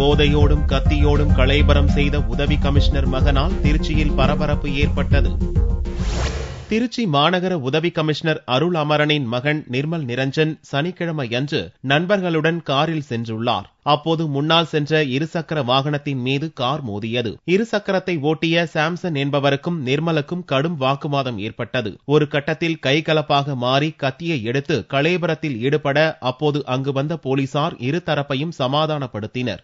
போதையோடும் கத்தியோடும் கலவரம் செய்த உதவி கமிஷனர் மகனால் திருச்சியில் பரபரப்பு ஏற்பட்டது. திருச்சி மாநகர உதவி கமிஷனர் அருள் அமரனின் மகன் நிர்மல் நிரஞ்சன் சனிக்கிழமையன்று நண்பர்களுடன் காரில் சென்றுள்ளார். அப்போது முன்னால் சென்ற இருசக்கர வாகனத்தின் மீது கார் மோதியது. இருசக்கரத்தை ஓட்டிய சாம்சன் என்பவருக்கும் நிர்மலுக்கும் கடும் வாக்குவாதம் ஏற்பட்டது. ஒரு கட்டத்தில் கைகலப்பாக மாறி கத்தியை எடுத்து கலவரத்தில் ஈடுபட அப்போது அங்கு வந்த போலீசார் இருதரப்பையும் சமாதானப்படுத்தினர்.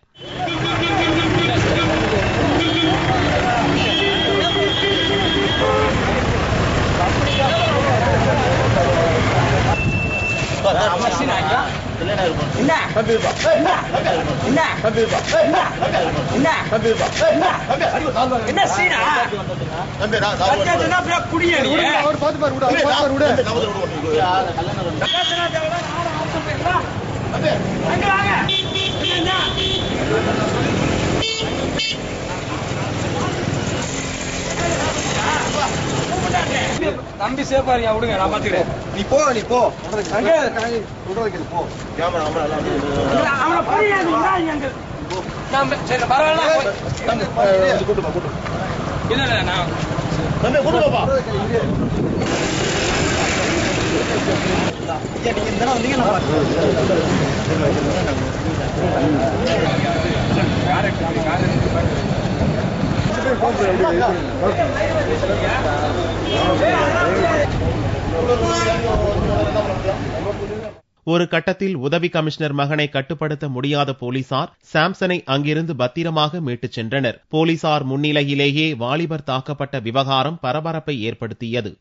தம்பி சேஃபா இருக்க விடுங்க, நான் பாத்துக்கிறேன். நீ போ ஒரு கட்டத்தில் உதவி கமிஷனர் மகனை கட்டுப்படுத்த முடியாத போலீசார் சாம்சனை அங்கிருந்து பத்திரமாக மீட்டுச் சென்றனர். போலீசார் முன்னிலையிலேயே வாலிபர் தாக்கப்பட்ட விவகாரம் பரபரப்பை ஏற்படுத்தியது.